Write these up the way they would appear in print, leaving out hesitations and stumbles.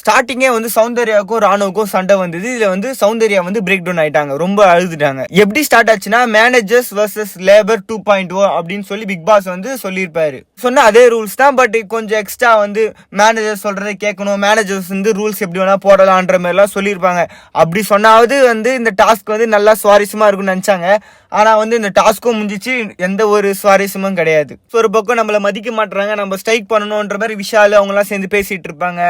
ஸ்டார்டிங்கே வந்து சௌந்தர்யாவுக்கும் ராணுவுக்கும் சண்டை வந்தது. இதுல வந்து சௌந்தர்யா வந்து பிரேக் டவுன் ஆயிட்டாங்க, ரொம்ப அழுதுட்டாங்க. எப்படி ஸ்டார்ட் ஆச்சுன்னா மேனேஜர்ஸ் வர்சஸ் லேபர் 2.0 அப்படின்னு சொல்லி பிக் பாஸ் வந்து சொல்லியிருப்பாரு. சொன்ன அதே ரூல்ஸ் தான், பட் கொஞ்சம் எக்ஸ்ட்ரா வந்து மேனேஜர் சொல்றதை கேட்கணும், மேனேஜர்ஸ் வந்து ரூல்ஸ் எப்படி வேணா போடலான்ற மாதிரி எல்லாம் சொல்லியிருப்பாங்க. அப்படி சொன்னாவது வந்து இந்த டாஸ்க் வந்து நல்லா சுவாரஸ்யமா இருக்கும்னு நினைச்சாங்க. ஆனா வந்து இந்த டாஸ்க்கும் முடிஞ்சிச்சு, எந்த ஒரு சுவாரஸ்யமும் கிடையாது. ஒரு பக்கம் நம்மள மதிக்க மாட்டாங்க, நம்ம ஸ்ட்ரைக் பண்ணணும்ன்ற மாதிரி விஷால் அவங்க எல்லாம் சேர்ந்து பேசிட்டு இருப்பாங்க.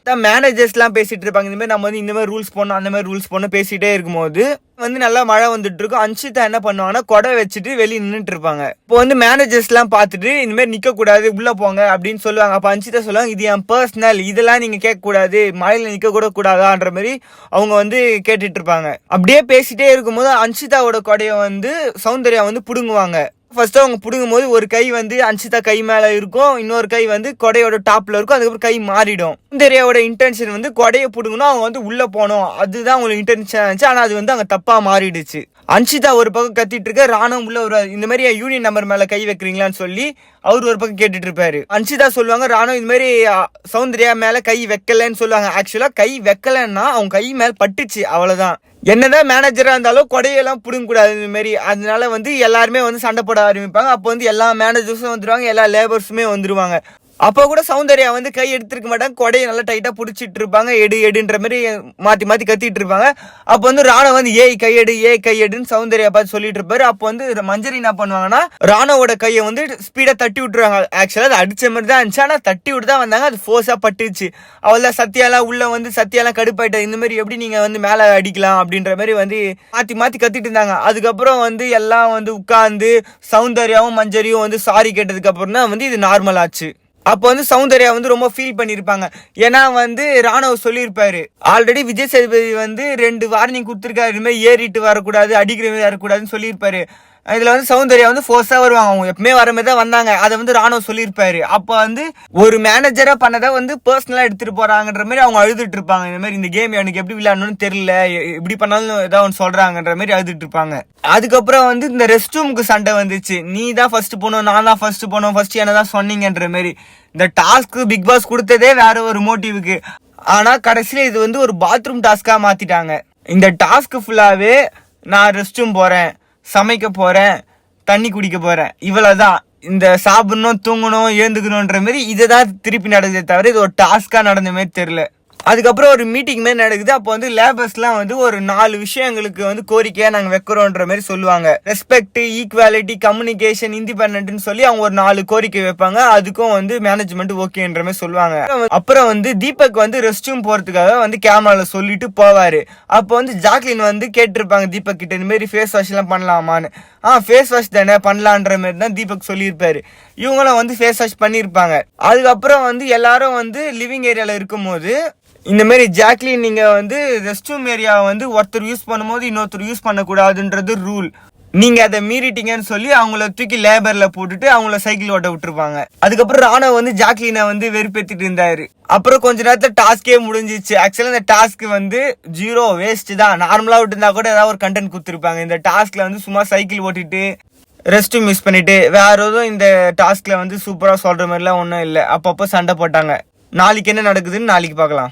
மேனேஜர்ஸ் எல்லாம் பேசிட்டு இருப்பாங்க, இந்த மாதிரி நம்ம வந்து இந்த மாதிரி ரூல்ஸ் போடணும் அந்த மாதிரி ரூல்ஸ் போடணும் பேசிட்டே இருக்கும்போது வந்து நல்லா மழை வந்துட்டு இருக்கும். அன்ஷிதா என்ன பண்ணுவாங்கன்னா கொடை வச்சுட்டு வெளியே நின்றுட்டு இருப்பாங்க. இப்போ வந்து மேனேஜர்ஸ் எல்லாம் பார்த்துட்டு இந்த மாதிரி நிக்க கூடாது, உள்ள போங்க அப்படின்னு சொல்லுவாங்க. அப்ப அன்ஷிதா சொல்லுவாங்க, இது என் பர்சனல், இதெல்லாம் நீங்க கேட்க கூடாது, மழையில நிக்க கூட கூடாதான்ற மாதிரி அவங்க வந்து கேட்டுட்டு இருப்பாங்க. அப்படியே பேசிட்டே இருக்கும்போது அன்ஷிதாவோட கொடையை வந்து சௌந்தர்யா வந்து புடுங்குவாங்க. ஃபர்ஸ்ட் அவங்க புடுங்கும் போது ஒரு கை வந்து அன்ஷிதா கை மேல இருக்கும், இன்னொரு கை வந்து கொடையோட டாப்ல இருக்கும். அதுக்கப்புறம் கை மாறிடும். சௌந்தர்யாவோட இன்டென்ஷன் வந்து கொடையை புடுங்கணும், அவங்க வந்து உள்ள போனோம், அதுதான் அவங்களுக்கு இன்டென்ஷன் இருந்துச்சு. ஆனா அது வந்து அங்க தப்பா மாறிடுச்சு. அன்ஷிதா ஒரு பக்கம் கத்திட்டு இருக்க, ராணுவம் உள்ள ஒரு இந்த மாதிரி யூனியன் நம்பர் மேல கை வைக்கிறீங்களான்னு சொல்லி அவர் ஒரு பக்கம் கேட்டுட்டு இருப்பாரு. அன்ஷிதா சொல்லுவாங்க, ராணுவம் இந்த மாதிரி சௌந்தர்யா மேல கை வைக்கலன்னு சொல்லுவாங்க. ஆக்சுவலா கை வைக்கலன்னா அவங்க கை மேல பட்டுச்சு, அவ்வளவுதான். என்னதான் மேனேஜரா இருந்தாலும் கொடையெல்லாம் புடுங்க கூடாது இந்த மாதிரி. அதனால வந்து எல்லாருமே வந்து சண்டை போட ஆரம்பிப்பாங்க. அப்போ வந்து எல்லா மேனேஜர்ஸும் வந்துருவாங்க, எல்லா லேபர்ஸுமே வந்துருவாங்க. அப்போ கூட சௌந்தர்யா வந்து கை எடுத்துருக்க மாட்டாங்க, கொடையை நல்லா டைட்டா பிடிச்சிட்டு இருப்பாங்க, எடுன்ற மாதிரி மாத்தி மாத்தி கத்திட்டு இருப்பாங்க. அப்போ வந்து ராணுவ வந்து ஏய் கையெடுன்னு சௌந்தர்யா பார்த்து சொல்லிட்டு இருப்பாரு. அப்போ வந்து மஞ்சரி என்ன பண்ணுவாங்கன்னா ராணுவோட கையை வந்து ஸ்பீடா தட்டி விட்டுருவாங்க. ஆக்சுவலா அது அடிச்ச மாதிரி தான் இருந்துச்சு, ஆனா தட்டி விட்டு தான் வந்தாங்க, அது ஃபோர்ஸா பட்டுச்சு. அவள் சத்யாலாம் உள்ள வந்து சத்யாலாம் கடுப்பாயிட்டா, இந்த மாதிரி எப்படி நீங்க வந்து மேல அடிக்கலாம் அப்படின்ற மாதிரி வந்து மாத்தி மாத்தி கத்திட்டு இருந்தாங்க. அதுக்கப்புறம் வந்து எல்லாம் வந்து உட்கார்ந்து சௌந்தர்யாவும் மஞ்சரியும் வந்து சாரி கேட்டதுக்கு அப்புறம் தான் வந்து இது நார்மல் ஆச்சு. அப்போ வந்து சௌந்தர்யா வந்து ரொம்ப ஃபீல் பண்ணிருப்பாங்க. ஏன்னா வந்து ராணுவ சொல்லியிருப்பாரு, ஆல்ரெடி விஜய் சேதுபதி வந்து 2 வார்னிங் கொடுத்துருக்காரு, இது மாதிரி ஏறிட்டு வரக்கூடாது, அடிக்கிற மாதிரி வரக்கூடாதுன்னு சொல்லியிருப்பாரு. இதுல வந்து சௌந்தர்யா வந்து ஃபோர்ஸா வருவாங்க, அவங்க எப்பவுமே வர மாதிரி தான் வந்தாங்க. அதை வந்து ராணுவ சொல்லியிருப்பாரு. அப்ப வந்து ஒரு மேனேஜரா பண்ணதை வந்து பர்சனலா எடுத்துட்டு போறாங்கன்ற மாதிரி அவங்க அழுதுட்டு இருப்பாங்க. இந்த மாதிரி இந்த கேம் எனக்கு எப்படி விளையாடணும்னு தெரியல, எப்படி பண்ணாலும் ஏதாவது ஒன்று சொல்றாங்கன்ற மாதிரி அழுதுட்டு இருப்பாங்க. அதுக்கப்புறம் வந்து இந்த ரெஸ்ட் ரூமுக்கு சண்டை வந்துச்சு. நீ தான் ஃபர்ஸ்ட் போனோம், நான் தான் ஃபர்ஸ்ட் போனோம், ஃபர்ஸ்ட் என்னதான் சொன்னீங்கன்ற மாதிரி. இந்த டாஸ்க் பிக் பாஸ் கொடுத்ததே வேற ஒரு மோட்டிவுக்கு, ஆனா கடைசியில இது வந்து ஒரு பாத்ரூம் டாஸ்கா மாத்திட்டாங்க. இந்த டாஸ்க் ஃபுல்லாவே நான் ரெஸ்ட் ரூம் போறேன், சமைக்க போறேன், தண்ணி குடிக்க போறேன், இவ்வளவுதான். இந்த சாப்பிடணும், தூங்கணும், ஏந்துக்கணும்ன்ற மாதிரி இதைதான் திருப்பி நடந்ததே தவிர இது ஒரு டாஸ்கா நடந்த மாதிரி தெரியல. அதுக்கப்புறம் ஒரு மீட்டிங் மாதிரி நடக்குது. அப்போ வந்து லேபர்ஸ்லாம் வந்து ஒரு 4 விஷயங்களுக்கு வந்து கோரிக்கையா நாங்க வைக்கிறோன்ற மாதிரி சொல்லுவாங்க. ரெஸ்பெக்ட், ஈக்குவாலிட்டி, கம்யூனிகேஷன், இண்டிபெண்டன்ட்னு சொல்லி அவங்க ஒரு 4 கோரிக்கை வைப்பாங்க. அதுக்கும் வந்து மேனேஜ்மெண்ட் ஓகேன்ற மாதிரி சொல்லுவாங்க. அப்புறம் வந்து தீபக் வந்து ரெஸ்ட் ரூம் போறதுக்காக வந்து கேமரால சொல்லிட்டு போவாரு. அப்போ வந்து ஜாக்லின் வந்து கேட்டிருப்பாங்க தீபக் கிட்ட, இந்த மாதிரி ஃபேஸ் வாஷ் எல்லாம் பண்ணலாமான்னு. ஃபேஸ் வாஷ் தானே பண்ணலான்ற மாதிரி தான் தீபக் சொல்லியிருப்பாரு. இவங்களும் வந்து ஃபேஸ் வாஷ் பண்ணியிருப்பாங்க. அதுக்கப்புறம் வந்து எல்லாரும் வந்து லிவிங் ஏரியால இருக்கும் போது இந்த மாதிரி ஜாக்லின், நீங்க வந்து ரெஸ்ட் ரூம் ஏரியா வந்து ஒருத்தர் யூஸ் பண்ணும்போது இன்னொருத்தர் யூஸ் பண்ணக்கூடாதுன்றது ரூல், நீங்க அதை மீறிட்டீங்கன்னு சொல்லி அவங்கள தூக்கி லேபர்ல போட்டுட்டு அவங்கள சைக்கிள் ஓட்ட விட்டுருப்பாங்க. அதுக்கப்புறம் ராணுவ வந்து ஜாக்லினை வந்து வெறுப்பேத்திட்டு இருந்தாரு. அப்புறம் கொஞ்ச நேரத்துல டாஸ்கே முடிஞ்சிச்சு. ஆக்சுவலா இந்த டாஸ்க் வந்து 0 வேஸ்ட் தான். நார்மலா விட்டு இருந்தா கூட ஏதாவது ஒரு கண்டென்ட் கொடுத்துருப்பாங்க. இந்த டாஸ்க்ல வந்து சும்மா சைக்கிள் ஓட்டிட்டு ரெஸ்ட் ரூம் மிஸ் பண்ணிட்டு வேற எதுவும் இந்த டாஸ்க்ல வந்து சூப்பரா சொல்ற மாதிரிலாம் ஒன்றும் இல்லை. அப்பப்போ சண்டை போட்டாங்க. நாளைக்கு என்ன நடக்குதுன்னு நாளைக்கு பார்க்கலாம்.